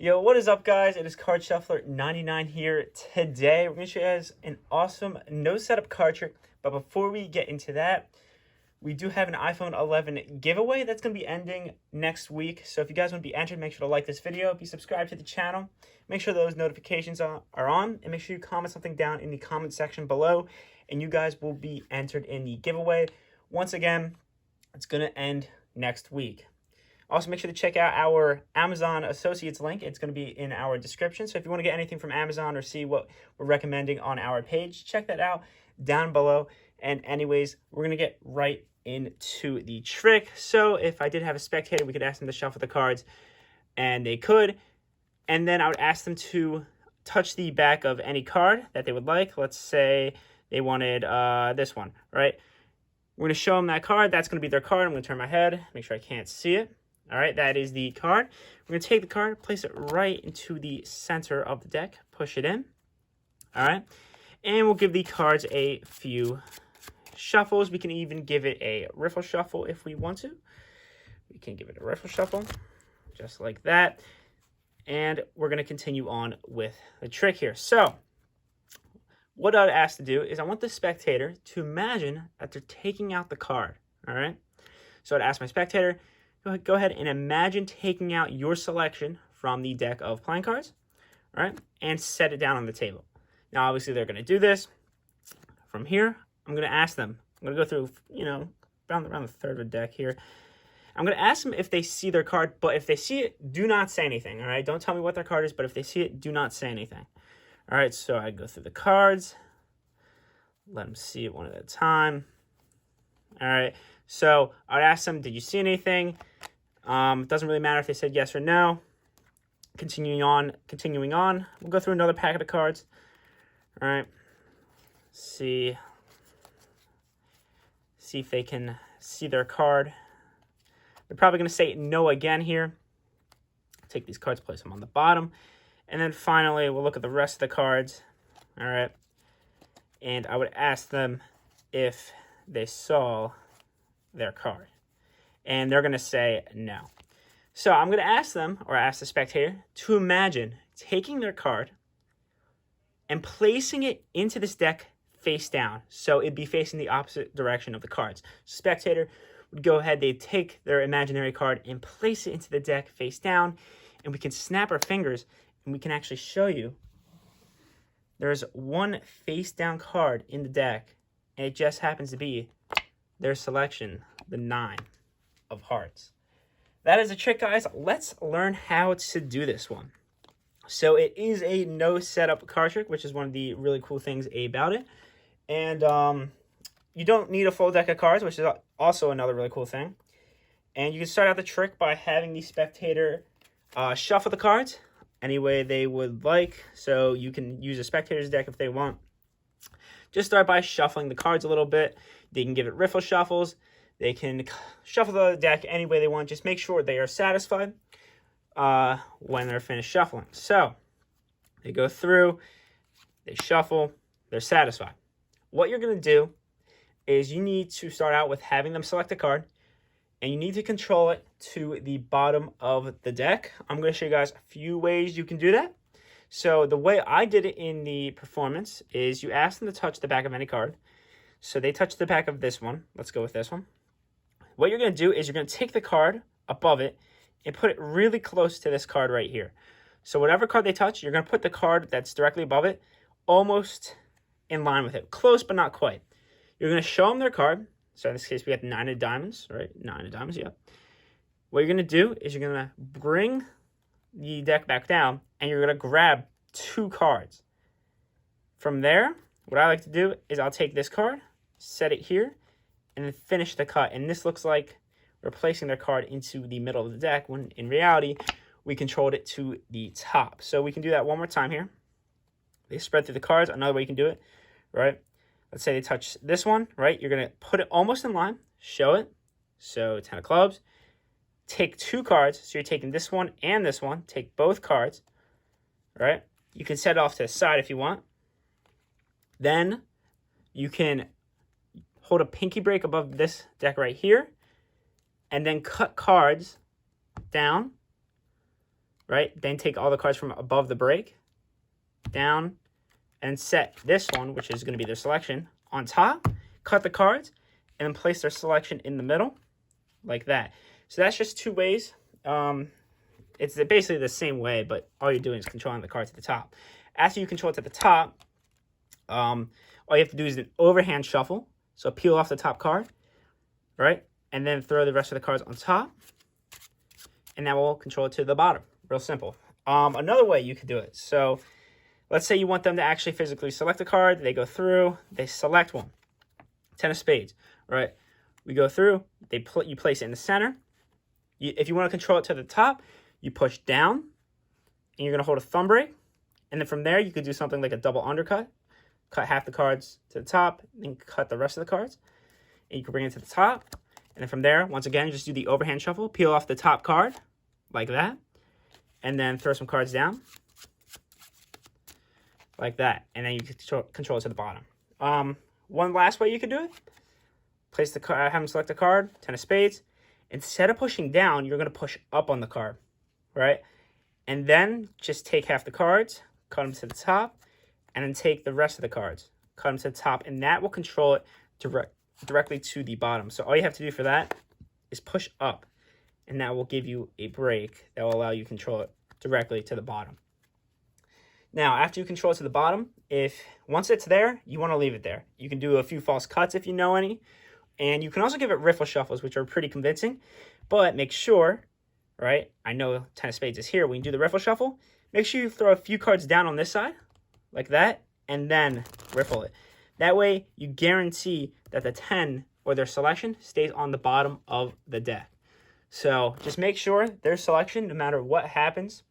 Yo, what is up, guys? It is Card Shuffler 99 here. Today, we're going to show you guys an awesome no setup card trick. But before we get into that, we do have an iPhone 11 giveaway that's going to be ending next week. So if you guys want to be entered, make sure to like this video, be subscribed to the channel, make sure those notifications are on, and make sure you comment something down in the comment section below, and you guys will be entered in the giveaway. Once again, it's going to end next week. Also, make sure to check out our Amazon Associates link. It's going to be in our description. So if you want to get anything from Amazon or see what we're recommending on our page, check that out down below. And anyways, we're going to get right into the trick. So if I did have a spectator, we could ask them to shuffle the cards, and they could. And then I would ask them to touch the back of any card that they would like. Let's say they wanted this one, right? We're going to show them that card. That's going to be their card. I'm going to turn my head, make sure I can't see it. All right, that is the card. We're going to take the card, place it right into the center of the deck, push it in. All right, and we'll give the cards a few shuffles. We can even give it a riffle shuffle if we want to. We can give it a riffle shuffle, just like that. And we're going to continue on with the trick here. So what I'd ask to do is I want the spectator to imagine that they're taking out the card. All right, so I'd ask my spectator, go ahead and imagine taking out your selection from the deck of playing cards, all right, and set it down on the table. Now, obviously, they're going to do this. From here, I'm going to ask them. I'm going to go through, around the third of the deck here. I'm going to ask them if they see their card, but if they see it, do not say anything, all right? Don't tell me what their card is, but if they see it, do not say anything. All right, so I go through the cards, let them see it one at a time. All right, so I'd ask them, did you see anything? It doesn't really matter if they said yes or no. Continuing on, we'll go through another packet of cards. All right, see if they can see their card. They're probably going to say no again here. Take these cards, place them on the bottom. And then finally, we'll look at the rest of the cards. All right, and I would ask them if they saw their card. And they're going to say no. So I'm going to ask them, or ask the spectator, to imagine taking their card and placing it into this deck face down. So it'd be facing the opposite direction of the cards. Spectator would go ahead, they'd take their imaginary card and place it into the deck face down. And we can snap our fingers and we can actually show you there's one face down card in the deck. And it just happens to be their selection, the 9 of hearts. That is a trick, guys. Let's learn how to do this one. So it is a no setup card trick, which is one of the really cool things about it. And you don't need a full deck of cards, which is also another really cool thing. And you can start out the trick by having the spectator shuffle the cards any way they would like. So you can use a spectator's deck if they want. Just start by shuffling the cards a little bit. They can give it riffle shuffles. They can shuffle the deck any way they want. Just make sure they are satisfied when they're finished shuffling. So they go through, they shuffle, they're satisfied. What you're going to do is you need to start out with having them select a card, and you need to control it to the bottom of the deck. I'm going to show you guys a few ways you can do that. So the way I did it in the performance is you ask them to touch the back of any card. So they touch the back of this one. Let's go with this one. What you're going to do is you're going to take the card above it and put it really close to this card right here. So whatever card they touch, you're going to put the card that's directly above it almost in line with it. Close, but not quite. You're going to show them their card. So in this case, we got 9 of diamonds, right? 9 of diamonds, yeah. What you're going to do is you're going to bring the deck back down, and you're going to grab 2 cards. From there, what I like to do is I'll take this card, set it here, and then finish the cut. And this looks like we're placing their card into the middle of the deck, when in reality, we controlled it to the top. So we can do that one more time here. They spread through the cards. Another way you can do it, right? Let's say they touch this one, right? You're going to put it almost in line, show it. So 10 of clubs. Take 2 cards. So you're taking this one and this one. Take both cards, right? You can set it off to the side if you want. Then you can hold a pinky break above this deck right here, and then cut cards down, right? Then take all the cards from above the break, down, and set this one, which is going to be their selection, on top, cut the cards, and then place their selection in the middle, like that. So that's just two ways. It's basically the same way, but all you're doing is controlling the cards at the top. After you control it to the top, all you have to do is an overhand shuffle. So peel off the top card, right? And then throw the rest of the cards on top. And that will control it to the bottom. Real simple. Another way you could do it. So let's say you want them to actually physically select a card. They go through. They select one. 10 of spades, right? We go through. You place it in the center. If you want to control it to the top, you push down. And you're going to hold a thumb break. And then from there, you could do something like a double undercut. Cut half the cards to the top. Then cut the rest of the cards. And you can bring it to the top. And then from there, once again, just do the overhand shuffle. Peel off the top card, like that. And then throw some cards down, like that. And then you can control it to the bottom. One last way you could do it. Place the card, have them select a card, 10 of spades. Instead of pushing down, you're going to push up on the card, right? And then just take half the cards, cut them to the top, and then take the rest of the cards, cut them to the top. And that will control it directly to the bottom. So all you have to do for that is push up, and that will give you a break that will allow you to control it directly to the bottom. Now, after you control it to the bottom, once it's there, you want to leave it there. You can do a few false cuts if you know any, and you can also give it riffle shuffles, which are pretty convincing, but make sure, right, I know 10 of spades is here. When you do the riffle shuffle, make sure you throw a few cards down on this side, like that, and then riffle it. That way, you guarantee that the 10 or their selection stays on the bottom of the deck. So just make sure their selection, no matter what happens,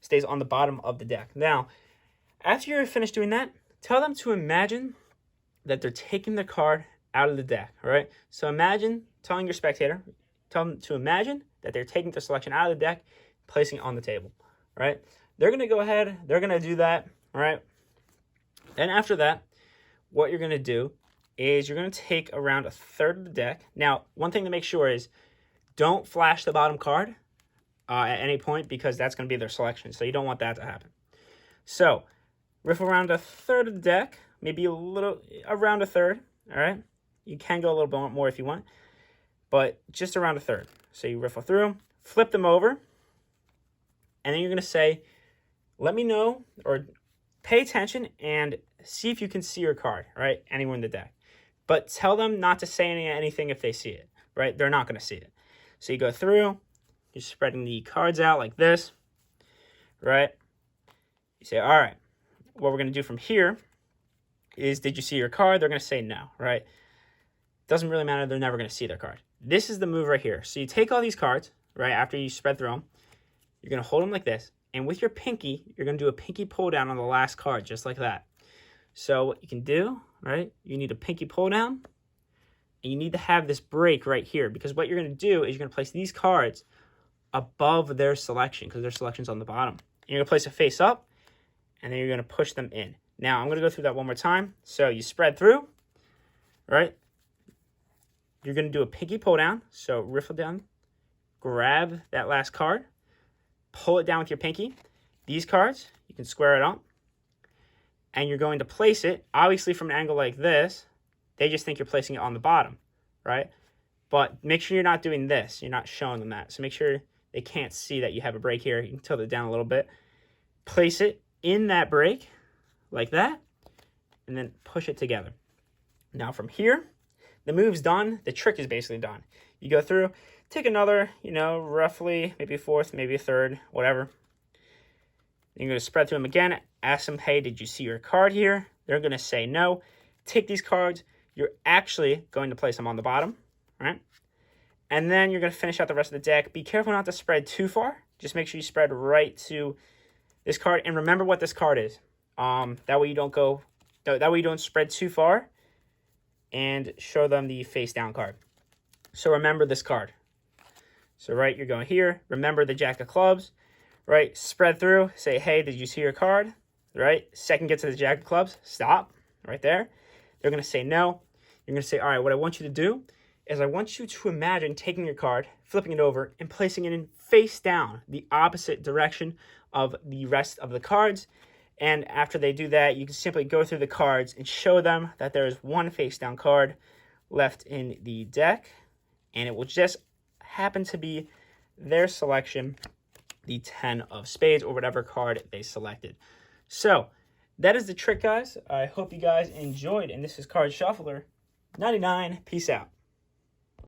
stays on the bottom of the deck. Now, after you're finished doing that, tell them to imagine that they're taking the card out of the deck, all right? So imagine telling your spectator, tell them to imagine that they're taking the selection out of the deck, placing it on the table, all right? They're going to go ahead, they're going to do that, all right? Then after that, what you're going to do is you're going to take around a third of the deck. Now, one thing to make sure is don't flash the bottom card at any point, because that's going to be their selection. So you don't want that to happen. So riffle around a third of the deck, maybe around a third, all right? You can go a little bit more if you want, but just around a third. So you riffle through, flip them over, and then you're going to say, let me know, or pay attention and see if you can see your card, right? Anywhere in the deck. But tell them not to say anything if they see it, right? They're not going to see it. So you go through, you're spreading the cards out like this, right? You say, all right, what we're going to do from here is, did you see your card? They're going to say no, right? Doesn't really matter. They're never going to see their card. This is the move right here. So you take all these cards, right, after you spread through them. You're going to hold them like this. And with your pinky, you're going to do a pinky pull down on the last card, just like that. So what you can do, right, you need a pinky pull down. And you need to have this break right here, because what you're going to do is you're going to place these cards above their selection, because their selection's on the bottom. And you're going to place it face up, and then you're going to push them in. Now, I'm going to go through that one more time. So you spread through, right? You're going to do a pinky pull down. So riffle down, grab that last card, pull it down with your pinky. These cards, you can square it up, and you're going to place it, obviously from an angle like this. They just think you're placing it on the bottom, right? But make sure you're not doing this. You're not showing them that. So make sure they can't see that you have a break here. You can tilt it down a little bit. Place it in that break, like that, and then push it together. Now from here, the move's done. The trick is basically done. You go through, take another, roughly, maybe a fourth, maybe a third, whatever. You're going to spread through them again. Ask them, hey, did you see your card here? They're going to say no. Take these cards. You're actually going to place them on the bottom, right? And then you're going to finish out the rest of the deck. Be careful not to spread too far. Just make sure you spread right to this card. And remember what this card is. That way you don't spread too far and show them the face down card. So remember this card. So, right, you're going here. Remember the Jack of Clubs, right? Spread through. Say, hey, did you see your card? Right? Second, get to the Jack of Clubs. Stop right there. They're going to say no. You're going to say, all right, what I want you to do is I want you to imagine taking your card, flipping it over, and placing it in face down, the opposite direction of the rest of the cards. And after they do that, you can simply go through the cards and show them that there is one face down card left in the deck, and it will just happen to be their selection, the 10 of spades, or whatever card they selected. So that is the trick, guys. I hope you guys enjoyed, and this is Card Shuffler 99. Peace out.